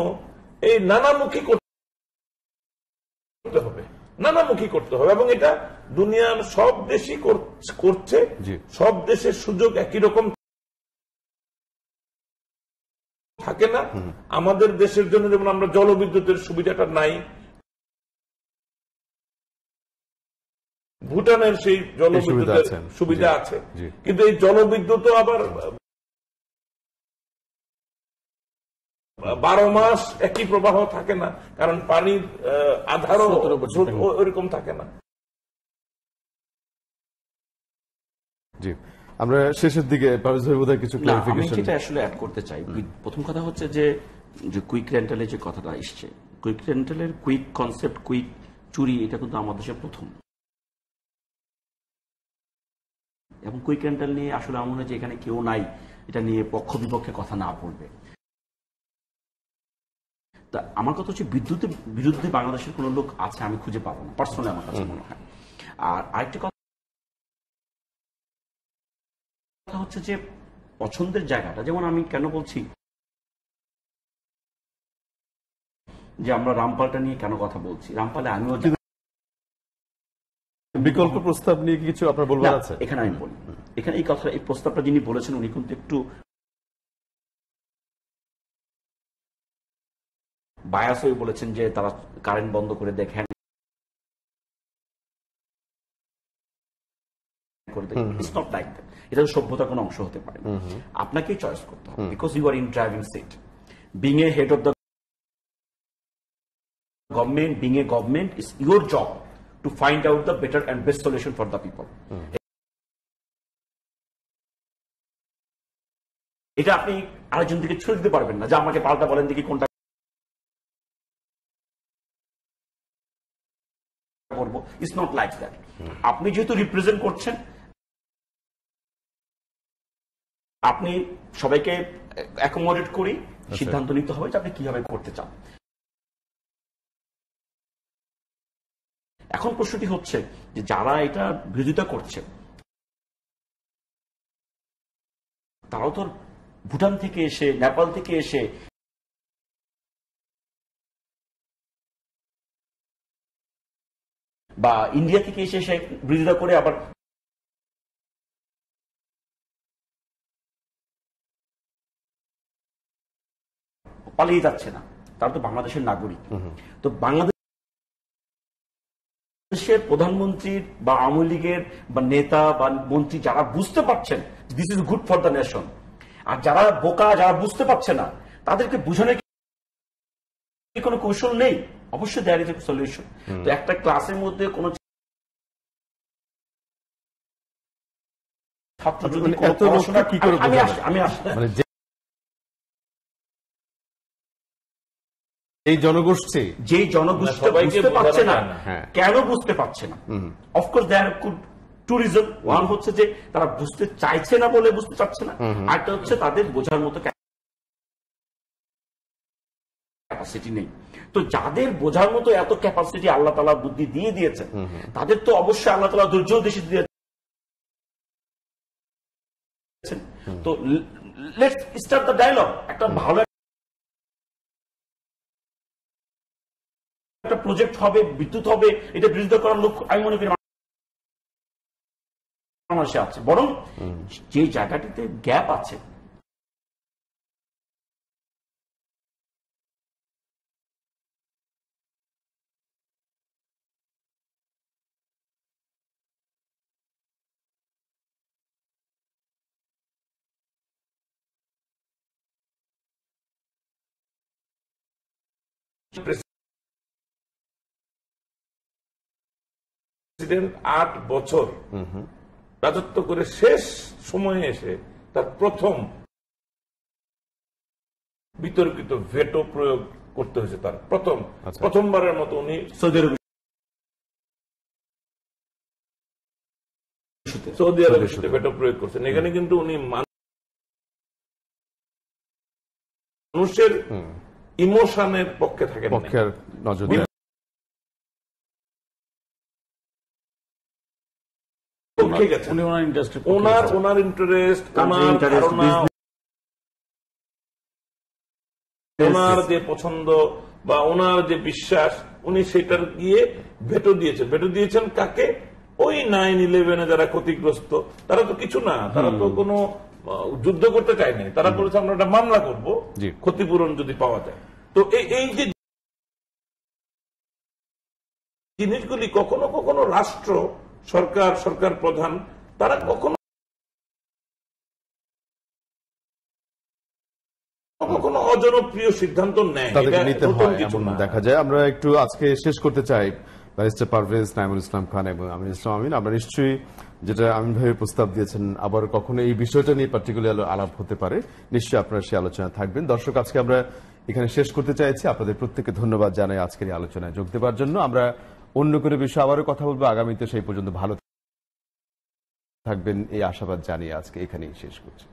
এই নানামুখী করতে হবে, নানামুখী করতে হবে। এবং এটা দুনিয়ার সব দেশই করছে, সব দেশের সুযোগ একই রকম থাকে না। আমাদের দেশের জন্য যেমন আমরা জলবিদ্যুতের সুবিধাটা নাই, ভুটানের সেই জলবিদ্যুতের সুবিধা আছে, কিন্তু এই জলবিদ্যুৎ আবার 12 মাস একই প্রবাহ থাকে না, কারণ পানির আধারও ওইরকম থাকে না। জি, আমরা শেষের দিকে কিছু ক্লারিফিকেশন, আমি যেটা আসলে অ্যাড করতে চাই, প্রথম কথা হচ্ছে যে কুইক রেন্টালের যে কথাটা এসছে, কুইক রেন্টালের কুইক কনসেপ্ট, কুইক চুরি, এটা কিন্তু আমাদের দেশে প্রথম। এবং কুইক রেন্টাল নিয়ে আসলে আমার মনে হয় যে এখানে কেউ নাই এটা নিয়ে পক্ষ বিপক্ষে কথা না বলবে। তা আমার কথা হচ্ছে বিদ্যুতের বিরুদ্ধে বাংলাদেশের কোন লোক আছে আমি খুঁজে পাবো না, পার্সোনালি আমার কাছে মনে হয়। আর আরেকটি কথা হচ্ছে যে পছন্দের জায়গাটা, যেমন আমি কেন বলছি যে আমরা রামপালটা নিয়ে কেন কথা বলছি, রামপালে আমিও বিকল্প প্রস্তাব নিয়ে কিছু আপনার বলবার আছে এখানে, আমি বলি এখানে এই কথা, এই প্রস্তাবটা যিনি বলেছেন উনি কিন্তু একটু বায়াস হয়ে বলেছেন যে তারা কারেন্ট বন্ধ করে দেখেন, ইটস নট লাইক দ্যাট। এটা সভ্যতার কোনো অংশ হতে পারে না, আপনাকেই চয়েস করতে হবে, because you are in driving seat, being a head of the government, being a government is your job to find out the better and best solution for the people. এটা আপনি আরেকজন দিকে ছুড়ে দিতে পারবেন না যে আমাকে পাল্টা বলেন দেখি কোনটা করবো। It's not like that. আপনি যেহেতু রিপ্রেজেন্ট করছেন, আপনি সবাইকে অ্যাকোমোডেট করি সিদ্ধান্ত নিতে হবে যে আপনি কিভাবে করতে চান। এখন প্রশ্নটি হচ্ছে যে যারা এটা বিরোধিতা করছে তারাও তো ভুটান থেকে এসে, নেপাল থেকে এসে বা ইন্ডিয়া থেকে এসে বিরোধিতা করে আবার পালিয়ে যাচ্ছে না, তারা তো বাংলাদেশের নাগরিক। তো বাংলাদেশের প্রধানমন্ত্রীর বা আওয়ামী লীগের বা নেতা বা মন্ত্রী যারা বুঝতে পারছেন this is good for the nation, আর যারা বোকা, যারা বুঝতে পারছে না, তাদেরকে বুঝানোর কোনো কৌশল নেই। অবশ্যই দেয়ার ইজ এ সলিউশন। তো একটা ক্লাসের মধ্যে কোনো ছাত্র যদি এত লোকটা কি করে আমি আসি মানে এই জনগোষ্ঠী যেই জনগোষ্ঠী বুঝতে পারছে না, কেন বুঝতে পারছে না? Of course there could two reason. One হচ্ছে যে তারা বুঝতে চাইছে না বলে বুঝতে চাচ্ছে না, আরেকটা হচ্ছে তাদের বোঝার মতো ক্যাপাসিটি নেই। তো যাদের বোঝার মতো এত ক্যাপাসিটি আল্লাহ তাআলা বুদ্ধি দিয়ে দিয়েছেন, তাদের তো অবশ্যই আল্লাহ তাআলা ধৈর্য বেশি দিয়েছেন। তো লেটস স্টার্ট দ্য ডায়ালগ। একটা ভালো একটা প্রজেক্ট হবে, বিদ্যুৎ হবে, এটা বিরোধিতা করার লক্ষ্য আমি মনে করি বাংলাদেশে আছে। বরং যে জায়গাটিতে গ্যাপ আছে প্রেসিডেন্ট 8 বছর রাজত্ব করে শেষ সময়ে এসে তার প্রথম বিতর্কিত ভেটো প্রয়োগ করতে হয়েছে। তার প্রথমবারের মতো উনি সৌদি আরবের সাথে ভেটো প্রয়োগ করছেন। এখানে কিন্তু উনি মানুষের ইমোশনের পক্ষে থাকেন, পক্ষের নজর ওনার ইন্টারেস্ট, ওনার যে পছন্দ বা ওনার যে বিশ্বাস, উনি সেটার গিয়ে ভেটো দিয়েছেন। ভেটো দিয়েছেন কাকে? ওই 9/11 যারা ক্ষতিগ্রস্ত, তারা তো কিছু না, তারা তো কোনো যুদ্ধ করতে চায়নি, তারা বলেছে আমরা একটা মামলা করব ক্ষতিপূরণ যদি পাওয়া যায়। তো এই যে জিনিসগুলি কখনো কখনো রাষ্ট্র, সরকার প্রধান, তারা কখনো কখনো অজনপ্রিয় সিদ্ধান্ত নেয়, নিতে হয় এমন দেখা যায়। আমরা একটু আজকে শেষ করতে চাই ব্যারিস্টার পারভেজ, নাঈমুল ইসলাম খান এবং আমিনুল ইসলাম আমিন। আমরা নিশ্চয়ই যেটা আমিন ভাই প্রস্তাব দিয়েছেন, আবার কখনো এই বিষয়টা নিয়ে পার্টিকুলার আলাপ হতে পারে, নিশ্চয়ই আপনারা সেই আলোচনা থাকবেন। দর্শক, আজকে আমরা এখানে শেষ করতে চাইছি। আপনাদের প্রত্যেককে ধন্যবাদ জানাই আজকের এই আলোচনায় যোগ দেওয়ার জন্য। আমরা অন্য কোনো বিষয়ে আবারও কথা বলবো আগামীতে। সেই পর্যন্ত ভালো থাকবেন এই আশাবাদ জানিয়ে আজকে এখানেই শেষ করছি।